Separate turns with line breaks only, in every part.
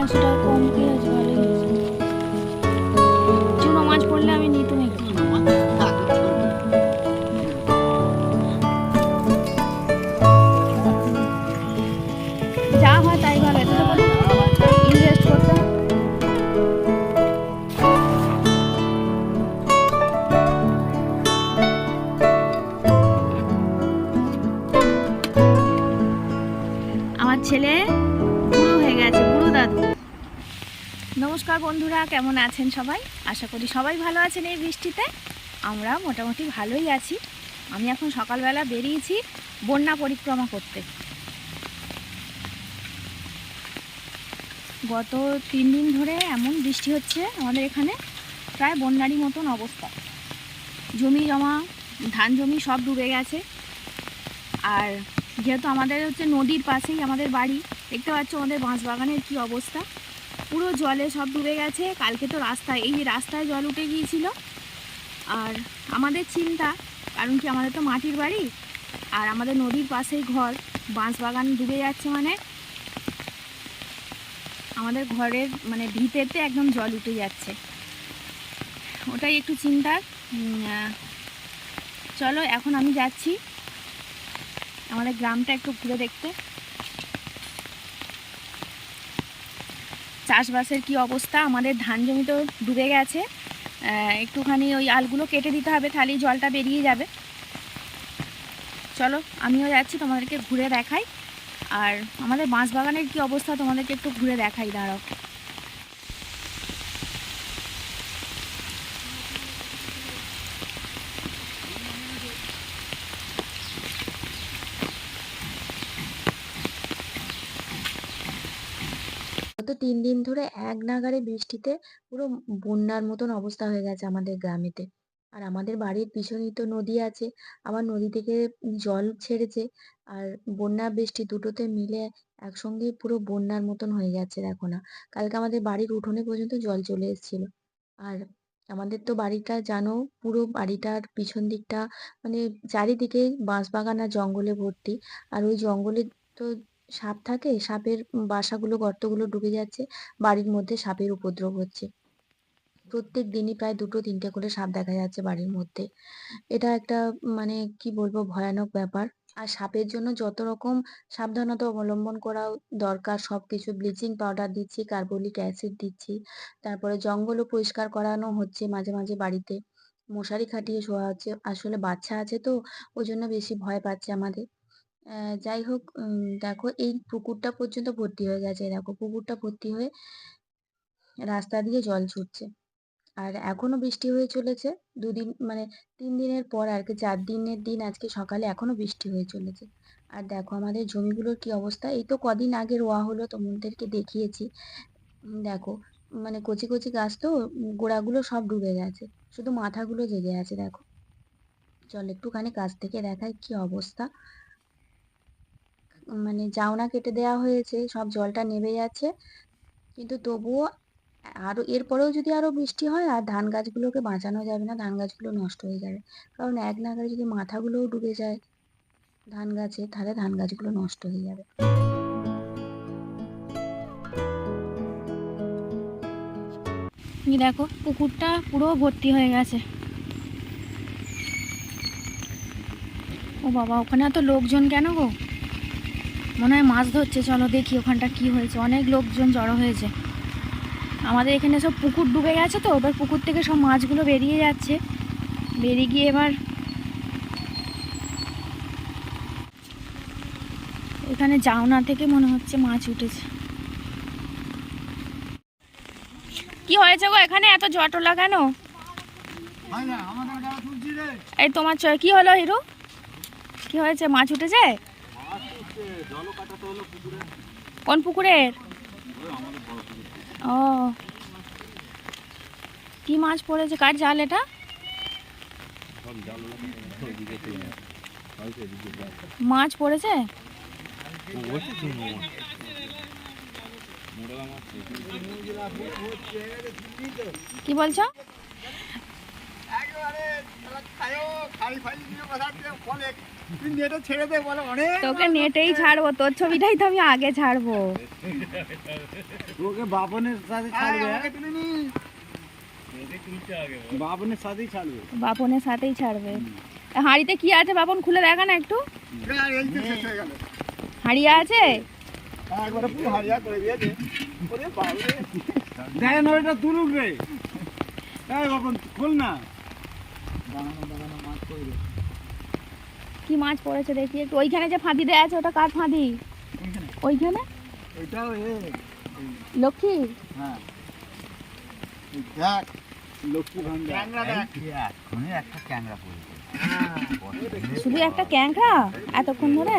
150 টাকা কম কি আছে, ভালোই হয়েছে। চুনো মাছ পড়লে আমি নিতুম একটু। যা হয় তাই ভালো, এত ইনভেস্ট করতে হয়। আমার ছেলে বুড়ো হয়ে গেছে, বুড়ো দাদু। নমস্কার বন্ধুরা, কেমন আছেন সবাই? আশা করি সবাই ভালো আছেন এই বৃষ্টিতে। আমরা মোটামুটি ভালোই আছি। আমি এখন সকালবেলা বেরিয়েছি বন্যা পরিক্রমা করতে। গত 3 দিন ধরে এমন বৃষ্টি হচ্ছে আমাদের এখানে, প্রায় বন্যারই মতন অবস্থা। জমি জমা, ধান জমি সব ডুবে গেছে। আর যেহেতু আমাদের হচ্ছে নদীর পাশেই আমাদের বাড়ি, দেখতে পাচ্ছ আমাদের বাঁশবাগানের কি অবস্থা, পুরো জলে সব ডুবে গেছে। কালকে তো রাস্তায়, এই যে রাস্তায় জল উঠে গিয়েছিল। আর আমাদের চিন্তা, কারণ কি আমাদের তো মাটির বাড়ি, আর আমাদের নদীর পাশেই ঘর, বাঁশবাগান ডুবে যাচ্ছে মানে আমাদের ঘরের মানে ভিতেতে একদম জল উঠে যাচ্ছে, ওটাই একটু চিন্তার। চলো এখন আমি যাচ্ছি আমাদের গ্রামটা একটু ঘুরে দেখতে। চাষবাসের কি অবস্থা, আমাদের ধান জমি তো ডুবে গেছে। একটুখানি ওই আলগুলো কেটে দিতে হবে, তাহলে জলটা বেরিয়ে যাবে। চলো আমিও যাচ্ছি, তোমাদেরকে ঘুরে দেখাই। আর আমাদের বাঁশবাগানের কি অবস্থা তোমাদেরকে একটু ঘুরে দেখাই, দাঁড়াও।
গত 3 দিন ধরে এক নাগাড়ে বৃষ্টিতে পুরো বন্যার মতন অবস্থা হয়ে গেছে আমাদের গ্রামেতে। আর আমাদের বাড়ির পিছনেই তো নদী আছে, আবার নদী থেকে জল ছেড়েছে। আর বন্যা বৃষ্টি দুটোতে মিলে একসঙ্গে পুরো বন্যার মতন হয়ে যাচ্ছে, দেখো না। কালকে আমাদের বাড়ির উঠোনে পর্যন্ত জল চলে এসেছিল। আর আমাদের তো বাড়িটা জানো, পুরো বাড়িটার পিছন দিকটা মানে চারিদিকে বাঁশবাগান আর জঙ্গলে ভর্তি। আর ওই জঙ্গলে তো সাপ থাকে, সাপের বাসাগুলো, গর্তগুলো ডুবে যাচ্ছে। বাড়ির মধ্যে সাপের উপদ্রব হচ্ছে। প্রত্যেক দিনই প্রায় 2-3টে করে সাপ দেখা যাচ্ছে বাড়ির মধ্যে। এটা একটা মানে কি বলবো, ভয়ানক ব্যাপার। আর সাপের জন্য যত রকম সাবধানতা অবলম্বন করা দরকার, সবকিছু ব্লিচিং পাউডার দিচ্ছি, কার্বলিক অ্যাসিড দিচ্ছি। তারপরে জঙ্গলও পরিষ্কার করানো হচ্ছে মাঝে মাঝে বাড়িতে। মশারি খাটিয়ে শোয়া হচ্ছে। আসলে বাচ্চা আছে তো, ওই জন্য বেশি ভয় পাচ্ছে আমাদের। যাই হোক, দেখো এই পুকুরটা পর্যন্ত ভর্তি হয়ে গেছে, দেখো পুকুরটা ভর্তি হয়ে রাস্তা দিয়ে জল ছুটছে। আর এখনো বৃষ্টি হয়ে চলেছে। 2 দিন মানে 3 দিনের পর আর কি, 4 দিনের দিন আজকে সকালে এখনো বৃষ্টি হয়ে চলেছে। আর দেখো আমাদের জমিগুলোর কি অবস্থা, এই তো কদিন আগে রোয়া হলো, তোমাদেরকে দেখিয়েছি। দেখো মানে কচি কচি গাছ তো, গোড়াগুলো সব ডুবে গেছে, শুধু মাথাগুলো জেগে আছে, দেখো। চল একটুখানি কাছ থেকে দেখাই কি অবস্থা। মানে জাউনা কেটে দেওয়া হয়েছে, সব জলটা নেমে যাচ্ছে, কিন্তু তবুও আরো এরপরেও যদি আরো বৃষ্টি হয়, আর ধান গাছগুলোকে বাঁচানো যাবে না, ধান গাছগুলো নষ্ট হয়ে যাবে। কারণ এক নাগাড়ে যদি মাথাগুলোও ডুবে যায় ধান গাছে, তাহলে ধান গাছগুলো নষ্ট হয়ে যাবে।
দেখো পুকুরটা পুরো ভর্তি হয়ে গেছে। ও বাবা, ওখানে এত লোকজন কেন গো? মনে হয় মাছ ধরছে। চলো দেখি ওখানটা কি হয়েছে, অনেক লোকজন জড়ো হয়েছে। আমাদের এখানে সব পুকুর ডুবে গেছে তো, এবার পুকুর থেকে সব মাছগুলো বেরিয়ে যাচ্ছে। বেরিয়ে গিয়ে এবার এখানে জাউনা থেকে মনে হচ্ছে মাছ উঠেছে। কি হয়েছে গো, এখানে এত জটলা কেন? এই তোমার কি হলো হিরু, কি হয়েছে? মাছ উঠেছে? কোন পুকুরের? ও, কি মাছ পড়েছে? কার জাল এটা? মাছ পড়েছে? কি বলছো?
তুই নেটে ছেড়ে দে বলে অনেক
তোকে নেটেই ছাড়বো, তোর ছবিটাই তো আমি আগে ছাড়বো।
তোকে বাপনের সাথে ছাড়বে, বাপনের সাথেই ছাড়বে।
বাপনের সাথেই ছাড়বে। হাঁড়িতে কি আছে বাপন, খুলে দেখা না একটু।
এই তো শেষ হয়ে গেল,
হাঁড়িয়া আছে?
একবারে পুরো হারিয়া করে দিয়েছে। ওরে বাবরে, দেখেন ওইটা তুলুক রে। এই বাপন খোল না। দাঁড়ানো দাঁড়ানো মাছ করে
কি মাছ পড়েছে দেখি একটু। ওইখানে যে ফাঁদি দেয়া আছে ওটা কার ফাঁদি? ওইখানে
এটাও
লক্ষ্মী।
হ্যাঁ দেখ লক্ষ্মী ভান্ডার
ক্যাংরা দেখ, এখনই একটা ক্যাংরা পড়েছে।
শুধু একটা ক্যাংড়া এতক্ষণ ধরে?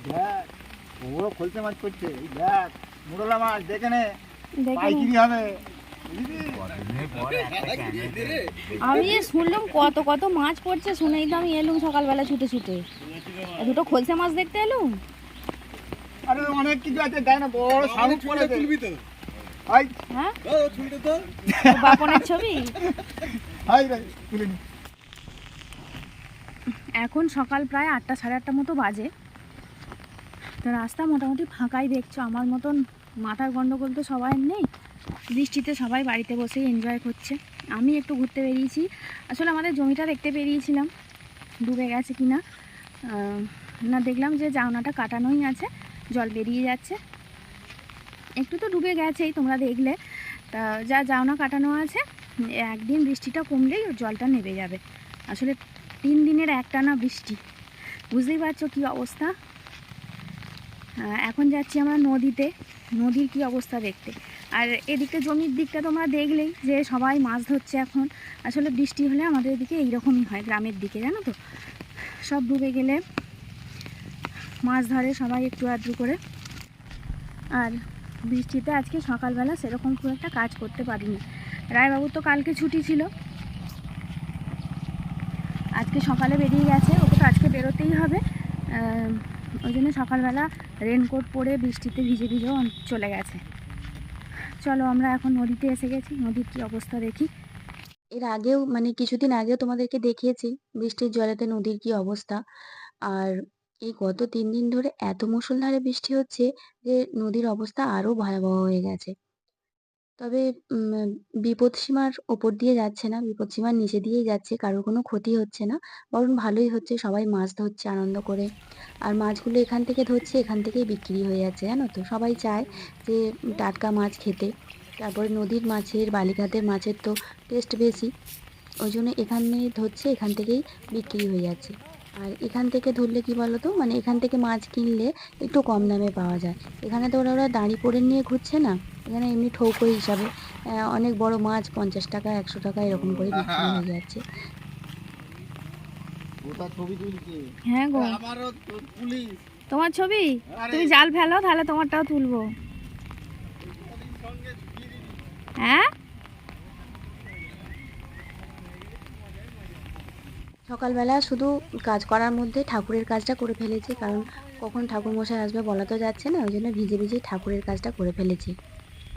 দেখ ওগুলো খোলতে মাছ করছে, এই দেখ মুরলা মাছ দেখে নে,
দেখে নে।
পাইকিরি হবে বুঝলি?
কদিনের পর একটা ক্যাংরা পড়েছে।
আমি যে শুনলাম কত কত মাছ পড়ছে, শুনেই তো আমি এলুম সকালবেলা ছুটে ছুটে। দুটো খলসে মাছ দেখতে এলুম।
আরে অনেক কিছু আছে, দেখ না বড় শামুক পড়েছে। হাই
হ্যাঁ বাপনের ছবি।
হাই রে তুলে নি।
এখন সকাল প্রায় 8টা সাড়ে 8টা মতো বাজে। তো রাস্তা মোটামুটি ফাঁকাই দেখছো। আমার মতন মাথার গন্ডগোল তো সবাই নেই। বৃষ্টিতে সবাই বাড়িতে বসেই এনজয় করছে। আমি একটু ঘুরতে বেরিয়েছি। আসলে আমাদের জমিটা দেখতে বেরিয়েছিলাম ডুবে গেছে কি না। না দেখলাম যে জাউনাটা কাটানোই আছে, জল বেরিয়ে যাচ্ছে। একটু তো ডুবে গেছেই, তোমরা দেখলে। তা যা জাউনা কাটানো আছে, একদিন বৃষ্টিটা কমলেই ওর জলটা নেমে যাবে। আসলে 3 দিনের একটানা বৃষ্টি, বুঝতেই পারছো কী অবস্থা। এখন যাচ্ছি আমরা নদীতে, নদীর কি অবস্থা দেখতে। আর এদিকে জমির দিকটা তোমরা দেখলেই যে সবাই মাছ ধরছে এখন। আসলে বৃষ্টি হলে আমাদের এদিকে এইরকমই হয়, গ্রামের দিকে জানো তো, সব ডুবে গেলে মাছ ধরে সবাই একটু আধটু করে। আর বৃষ্টিতে আজকে সকালবেলা সেরকম খুব একটা কাজ করতে পারিনি। রায়বাবুর তো কালকে ছুটি ছিল, আজকে সকালে বেরিয়ে গেছে। ওকে তো আজকে বেরোতেই হবে, ওই জন্য সকালবেলা রেনকোট পরে বৃষ্টিতে ভিজে ভিজেও চলে গেছে। চলো আমরা এখন নদীতে এসে গেছি, নদীর কী অবস্থা দেখি।
এর আগেও মানে কিছুদিন আগেও তোমাদেরকে দেখিয়েছি বৃষ্টির জলেতে নদীর কি অবস্থা। আর এই গত 3 দিন ধরে এত মুষলধারে বৃষ্টি হচ্ছে যে নদীর অবস্থা আরো ভয়াবহ হয়ে গেছে। তবে বিপদসীমার ওপর দিয়ে যাচ্ছে না, বিপদসীমার নিচে দিয়েই যাচ্ছে। কারোর কোনো ক্ষতি হচ্ছে না। বরং ভালোই হচ্ছে, সবাই মাছ ধরছে আনন্দ করে। আর মাছগুলো এখান থেকে ধরছে, এখান থেকেই বিক্রি হয়ে যাচ্ছে, জানো তো? সবাই চায় যে টাটকা মাছ খেতে। তারপরে নদীর মাছের, বালিঘাটের মাছের তো টেস্ট বেশি। ওই জন্য এখানে ধরছে, এখান থেকেই বিক্রি হয়ে যাচ্ছে। আর এখান থেকে ধরলে কি বলো তো, মানে এখান থেকে মাছ কিনলে একটু কম দামে পাওয়া যায়। এখানে তো ওরা দাঁড়ি পড়ে নিয়ে ঘুরছে না, এখানে এমনি ঠৌকো হিসাবে অনেক বড় মাছ 50 টাকা 100 টাকা এরকম করে বিক্রি হয়ে যাচ্ছে।
ওটা ছবি তুলছে।
হ্যাঁ গো,
আমারও পুলিশ
তোমার ছবি?
আরে।
তুমি জাল ফেলো, তাহলে তোমারটাও তুলবো। হ্যাঁ
সকালবেলা শুধু কাজ করার মধ্যে ঠাকুরের কাজটা করে ফেলেছি, কারণ কখন ঠাকুরমশাই আসবে বলা তো যাচ্ছে না। ওই জন্য ভিজে ভিজেই ঠাকুরের কাজটা করে ফেলেছি।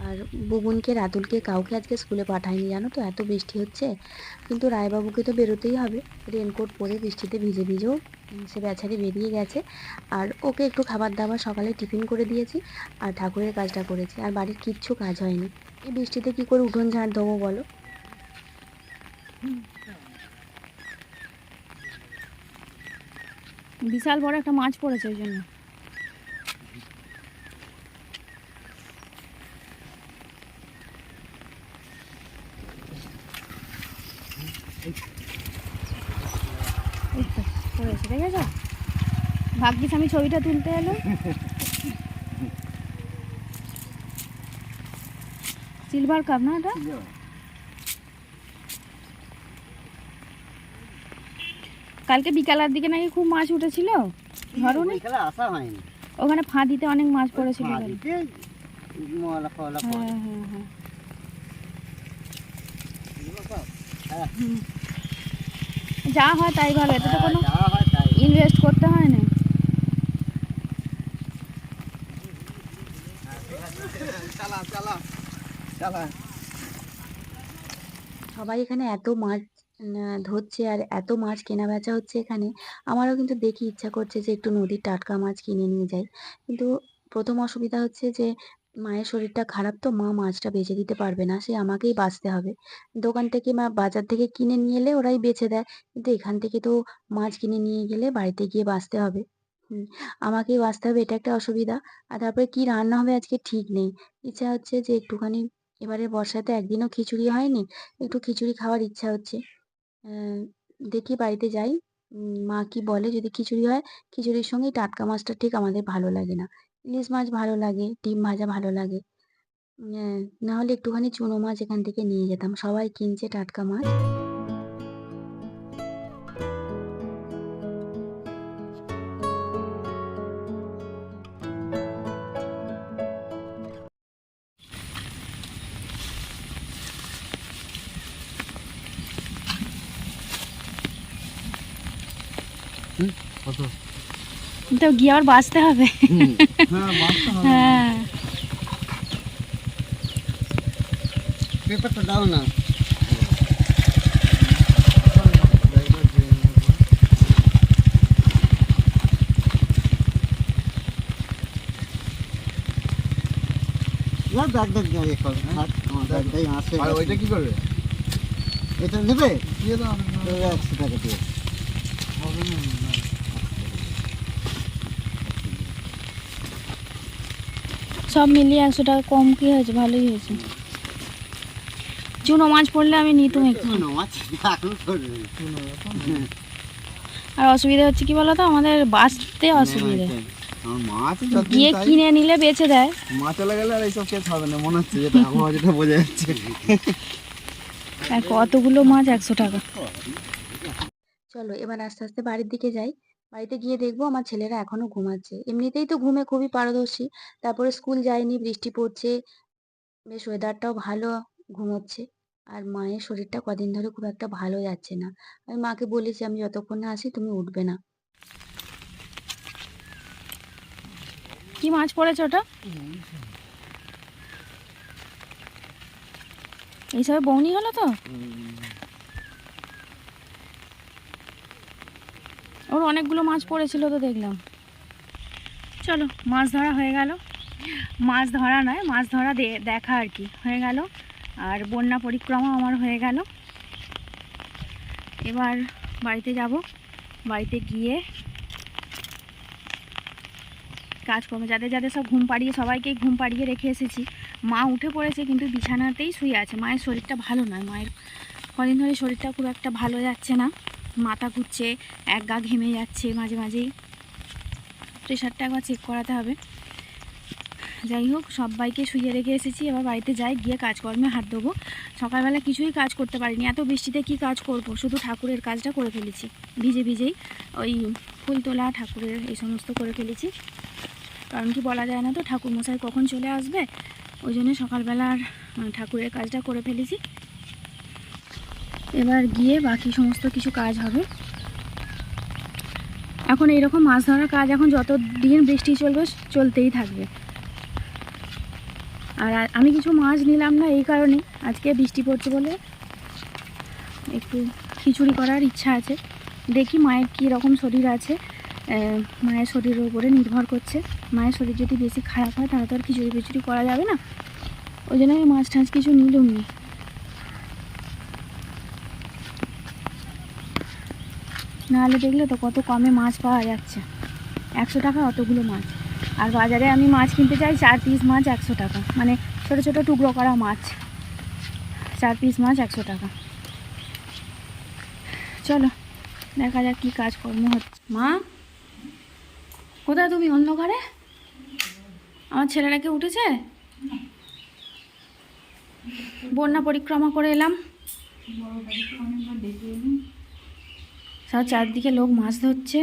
আর বুবুনকে, রাতুলকে কাউকে আজকে স্কুলে পাঠাইনি, জানো তো, এত বৃষ্টি হচ্ছে। কিন্তু রায়বাবুকে তো বেরোতেই হবে, রেনকোট পরে বৃষ্টিতে ভিজে ভিজেও সে বেচারি বেরিয়ে গেছে। আর ওকে একটু খাবার দাবার সকালে টিফিন করে দিয়েছি, আর ঠাকুরের কাজটা করেছি। আর বাড়ির কিচ্ছু কাজ হয়নি। এই বৃষ্টিতে কি করে উঠোন ঝাড় দেবো বলো?
বিশাল বড় একটা মাছ পড়েছে ওই জন্য। এই তো পড়েছে, দেখেছো? ভাগ্যিস আমি ছবিটা তুলতে এলো। সিলভার কাপ না এটা? কালকে বিকালের দিকে নাকি খুব মাছ উঠেছিল, ধরুন
এখানে আসা হয়নি।
ওখানে ফাঁদিতে অনেক মাছ পড়েছিল কালকে।
মাদিতে মলা ফলা
হ্যাঁ হ্যাঁ হ্যাঁ হুম। যা হয় তাই ভালো, এটা তো কোনো
যা হয় তাই।
ইনভেস্ট করতে হয় না।
চালা চালা চালা।
সবাই এখানে এত মাছ ধরছে আর এত মাছ কেনা বেচা হচ্ছে এখানে। আমারও কিন্তু দেখে ইচ্ছা করছে যে একটু নদীর টাটকা মাছ কিনে নিয়ে যাই। কিন্তু ১ম অসুবিধা হচ্ছে যে মায়ের শরীরটা খারাপ তো মা মাছটা বেচে দিতে পারবে না। সে আমাকেই বাছতে হবে। দোকান থেকে বা বাজার থেকে কিনে নিয়ে এলে ওরাই বেচে দেয়। কিন্তু এখান থেকে তো মাছ কিনে নিয়ে গেলে বাড়িতে গিয়ে বাছতে হবে। হুম, আমাকেই বাছতে হবে এটা একটা অসুবিধা। আর তারপরে কি রান্না হবে আজকে ঠিক নেই। ইচ্ছা হচ্ছে যে একটুখানি এবারে বর্ষাতে একদিনও খিচুড়ি হয়নি। একটু খিচুড়ি খাওয়ার ইচ্ছা হচ্ছে। অ্যা দেখি বাড়িতে যাই। মা কি বলে যদি খিচুড়ি হয়, খিচুড়ির সঙ্গে টাটকা মাছটা ঠিক আমাদের ভালো লাগে না। ইলিশ মাছ ভালো লাগে, ডিম ভাজা ভালো লাগে। না হলে একটুখানি চুনো মাছ এখান থেকে নিয়ে যেতাম। সবাই কিনছে টাটকা মাছ।
তো গিয়ে আবার বাঁচতে হবে।
হ্যাঁ মাছটা হবে।
হ্যাঁ,
পেপারটা দাও না। না দেখ দেখ দেখ এ কর। থাক, আমার দেখ দেখ আসে।
আর ওইটা কি করবে?
এটা নেবে?
দিয়ে দাও।
100 টাকা দিয়ে।
সব মিলিয়ে 100 টাকা কম কি হয়েছে, ভালোই হয়েছে। চুনো মাছ পড়লে আমি নিতুম একটু।
চুনো মাছ এখন করবে।
আর অসুবিধা হচ্ছে কি বলতো, আমাদের বাঁচতে অসুবিধা।
আমার মাছ
গিয়ে কিনে নিলে বেচে দেয়।
মাছ চলে গেলে আর এইসব কেস হবে না মনে হচ্ছে, যেটা আবহাওয়া যেটা বোঝা যাচ্ছে।
আর কতগুলো মাছ 100 টাকা।
চলো এবার আস্তে, আস্তে বাড়ির দিকে যাই। বাড়িতে গিয়ে দেখবো আমার ছেলেরা এখনো ঘুমাচ্ছে। এমনিতেই তো ঘুমে খুবই পারদর্শী। তারপরে স্কুল যায়নি, বৃষ্টি পড়ছে। বেশ ওয়েদারটাও ভালো, ঘুমোচ্ছে। আর মায়ের শরীরটা কদিন ধরে খুব একটা ভালো যাচ্ছে না। আমি মাকে বলেছি আমি যতক্ষণ না আসি তুমি উঠবে না।
কি মাছ পড়েছে ওটা? এইসবে বৌনি হলো তো? ওর অনেকগুলো মাছ পড়েছিল তো দেখলাম। চলো মাছ ধরা হয়ে গেল। মাছ ধরা নয়, মাছ ধরা দেখা আর কি হয়ে গেল। আর বন্যা পরিক্রমা আমার হয়ে গেল। এবার বাড়িতে যাব। বাড়িতে গিয়ে কাজকর্ম যাদের যাদের সব ঘুম পাড়িয়ে, সবাইকেই ঘুম পাড়িয়ে রেখে এসেছি। মা উঠে পড়েছে কিন্তু বিছানাতেই শুয়ে আছে। মায়ের শরীরটা ভালো নয়। মায়ের কদিন ধরে শরীরটা খুব একটা ভালো যাচ্ছে না। মাথা ঘুরছে, এক গা ঘেমে যাচ্ছে মাঝে মাঝেই। প্রেশারটা একবার চেক করাতে হবে। যাই হোক, সবাইকে শুয়ে রেখে এসেছি। এবার বাড়িতে যাই, গিয়ে কাজকর্মে হাত দেবো। সকালবেলা কিছুই কাজ করতে পারিনি, এত বৃষ্টিতে কি কাজ করব। শুধু ঠাকুরের কাজটা করে ফেলেছি ভিজে ভিজেই। ওই ফুল তোলা, ঠাকুরের এই সমস্ত করে ফেলেছি। কারণ কি বলা যায় না তো ঠাকুর মশাই কখন চলে আসবে, ওই জন্য সকালবেলার ঠাকুরের কাজটা করে ফেলেছি। এবার গিয়ে বাকি সমস্ত কিছু কাজ হবে। এখন এইরকম মাছ ধরার কাজ এখন যত দিন বৃষ্টি চলবে চলতেই থাকবে। আর আমি কিছু মাছ নিলাম না এই কারণে, আজকে বৃষ্টি পড়ছে বলে একটু খিচুড়ি করার ইচ্ছা আছে। দেখি মায়ের কী রকম শরীর আছে, মায়ের শরীরের উপরে নির্ভর করছে। মায়ের শরীর যদি বেশি খারাপ হয় তাহলে তো আর খিচুড়ি ফিচুড়ি করা যাবে না। ওই জন্য আমি মাছ টাছ কিছু নিলাম নি। নাহলে দেখলে তো কত কমে মাছ পাওয়া যাচ্ছে, 100 টাকা অতগুলো মাছ। আর বাজারে আমি মাছ কিনতে চাই 4 পিস মাছ 100 টাকা, মানে ছোটো ছোটো টুকরো করা মাছ 4 পিস মাছ 100 টাকা। চলো দেখা যাক কী কাজকর্ম হচ্ছে। মা কোথায় তুমি? অন্ধকারে আমার ছেলেরা কি উঠেছে? বন্যা পরিক্রমা করে এলাম, সব চারদিকে লোক মাছ ধরছে।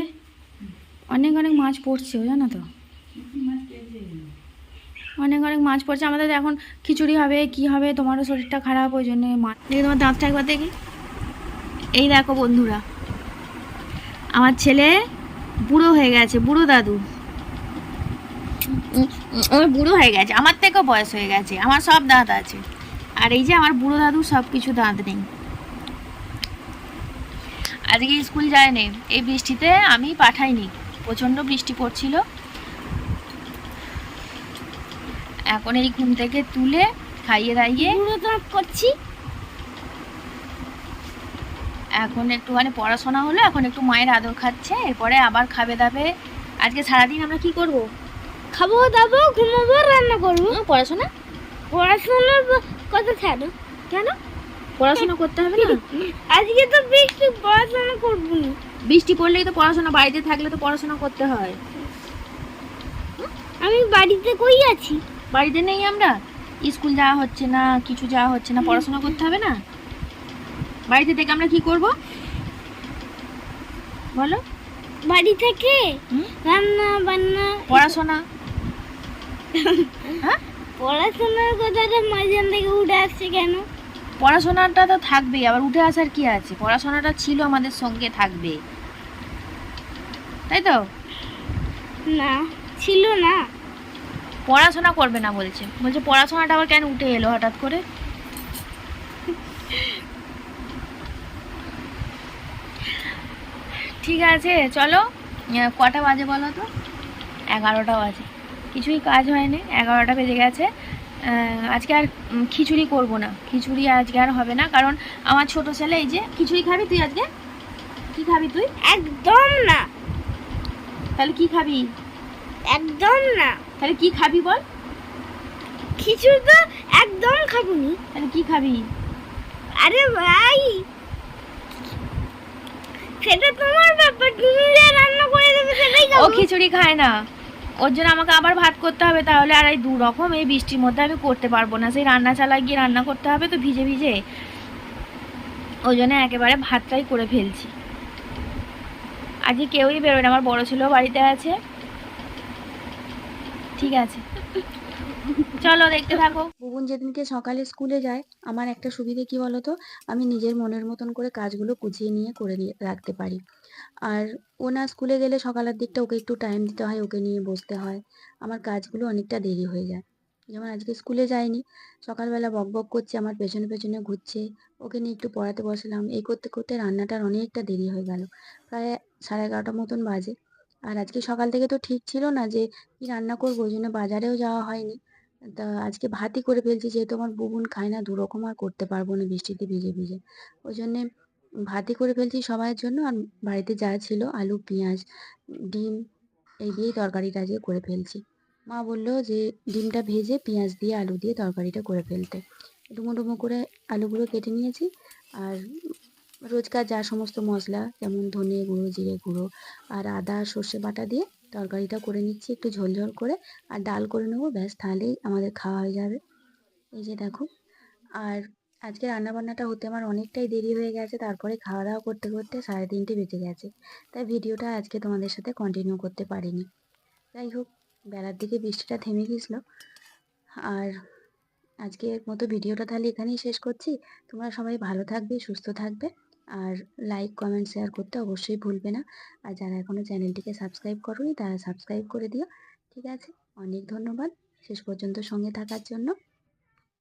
অনেক অনেক মাছ পড়ছে, জানো তো, অনেক অনেক মাছ পড়ছে। আমাদের এখন খিচুড়ি হবে কি হবে, তোমারও শরীরটা খারাপ ওই জন্যে মাছ। দেখি তোমার দাঁতটা একবার দেখি। এই দেখো বন্ধুরা, আমার ছেলে বুড়ো হয়ে গেছে, বুড়ো দাদু। আমার বুড়ো হয়ে গেছে, আমার থেকেও বয়স হয়ে গেছে, আমার সব দাঁত আছে। আর এই যে আমার বুড়ো দাদুর সব কিছু দাঁত নেই। আজকে স্কুল যায়নি, এই বৃষ্টিতে আমি পাঠাইনি, প্রচণ্ড বৃষ্টি পড়ছিল। এখন এই ঘুম থেকে তুলে খাইয়ে দাইয়ে করছি, এখন একটুখানি পড়াশোনা হলো, এখন একটু মায়ের আদর খাচ্ছে, এরপরে আবার খাবে দাবে। আজকে সারাদিন আমরা কি করব?
খাবো দাবো ঘুমাবো রান্না করবো।
পড়াশোনা
পড়াশোনার কথা ছাড়ো।
কেন? পড়াশোনা করতে হবে না?
আজকে তো বৃষ্টি, পড়াশোনা করবো না।
বৃষ্টি পড়লেই তো পড়াশোনা, বাড়িতে থাকলে তো পড়াশোনা করতে হয়।
আমি বাড়িতে কই আছি?
বাড়িতে নেই আমরা, স্কুল যাওয়া হচ্ছে না, কিছু যাওয়া হচ্ছে না, পড়াশোনা করতে হবে না? বাড়িতে থেকে আমরা কি করব বলো?
বাড়ি থেকে
হুম?
রান্না বান্না,
পড়াশোনা। হ্যাঁ,
পড়াশোনার কথাটা মাঝখান থেকে উঠে আসছে কেন?
পড়াশোনাটা তো থাকবেই, আবার উঠে আসার কি আছে? পড়াশোনাটা ছিল আমাদের সঙ্গে, থাকবে, তাই তো?
না, ছিল না।
পড়াশোনা করবে না বলছে, বলছে পড়াশোনাটা আবার কেন উঠে এলো হঠাৎ করে? ঠিক আছে চলো, কটা বাজে বলো তো? 11টা বাজে, কিছুই কাজ হয়নি, 11টা বেজে গেছে। আজকে আর খিচুড়ি করব না, খিচুড়ি আজকে আর হবে না, কারণ আমার ছোট ছেলে, এই যে খিচুড়ি খাবি তুই আজকে? কি খাবি তুই?
একদম না,
তাহলে কি খাবি?
একদম না।
তাহলে কি খাবি বল?
খিচুড়ি তো একদম খাবো নি।
তাহলে কি খাবি?
আরে ভাই, সেটা তোমার ব্যাপার, তুমি যা রান্না করে দেবে সেটাই
ও
খাবো।
খিচুড়ি খায় না, ওর জন্য আমাকে আবার ভাত করতে হবে, তাহলে আর এই দু রকম এই বৃষ্টির মধ্যে আমি করতে পারবো না, সেই রান্না চালায় গিয়ে রান্না করতে হবে তো ভিজে ভিজে, ওই জন্য একেবারে ভাতটাই করে ফেলছি। আজকে কেউই বেরোয় না, আমার বড় ছেলেও বাড়িতে আছে। ঠিক আছে চলো দেখতে থাকো।
বুবুন যেদিনকে সকালে স্কুলে যায়, আমার একটা সুবিধে কি বলতো, আমি নিজের মনের মতন করে কাজগুলো গুছিয়ে নিয়ে করে রাখতে পারি। আর ও না স্কুলে গেলে সকালের দিকটা ওকে একটু টাইম দিতে হয়, ওকে নিয়ে বসতে হয়, আমার কাজগুলো অনেকটা দেরি হয়ে যায়। যেমন আজকে স্কুলে যায়নি, সকালবেলা বক বক করছে, আমার পেছনে পেছনে ঘুরছে, ওকে নিয়ে একটু পড়াতে বসলাম, এই করতে করতে রান্নাটার অনেকটা দেরি হয়ে গেল, প্রায় 11:30 মতন বাজে। আর আজকে সকাল থেকে তো ঠিক ছিল না যে কি রান্না করবো, ওই জন্য বাজারেও যাওয়া হয়নি। তা আজকে ভাতই করে ফেলছি, যেহেতু আমার বুবুন খায় না, দুরকম আর করতে পারবো না বৃষ্টিতে ভিজে ভিজে, ওই জন্যে ভাতই করে ফেলছি সবাইয়ের জন্য। আর বাড়িতে যা ছিল আলু, পেঁয়াজ, ডিম, এই দিয়েই তরকারিটা আজকে করে ফেলছি। মা বললো যে ডিমটা ভেজে পেঁয়াজ দিয়ে আলু দিয়ে তরকারিটা করে ফেলতে। ডুমো ডুমো করে আলুগুলো কেটে নিয়েছি। আর রোজকার যা সমস্ত মশলা, যেমন ধনে গুঁড়ো, জিরে গুঁড়ো আর আদা সর্ষে বাটা দিয়ে তরকারিটা করে নিচ্ছি একটু ঝোল ঝোল করে। আর ডাল করে নেবো, ব্যাস তাহলেই আমাদের খাওয়া হয়ে যাবে। এই যে দেখো। আর আজকে রান্নাবান্নাটা হতে আমার অনেকটাই দেরি হয়ে গেছে, তারপরে খাওয়া দাওয়া করতে করতে 3:30 বেজে গেছে, তাই ভিডিওটা আজকে তোমাদের সাথে কন্টিনিউ করতে পারিনি। যাই হোক, বেলার দিকে বৃষ্টিটা থেমে গেছিলো। আর আজকের মতো ভিডিওটা তাহলে এখানেই শেষ করছি। তোমরা সবাই ভালো থাকবে, সুস্থ থাকবে, আর লাইক কমেন্ট শেয়ার করতে অবশ্যই ভুলবে না। আর যারা এখনও চ্যানেলটিকে সাবস্ক্রাইব করোনি তারা সাবস্ক্রাইব করে দিও। ঠিক আছে, অনেক ধন্যবাদ শেষ পর্যন্ত সঙ্গে থাকার জন্য।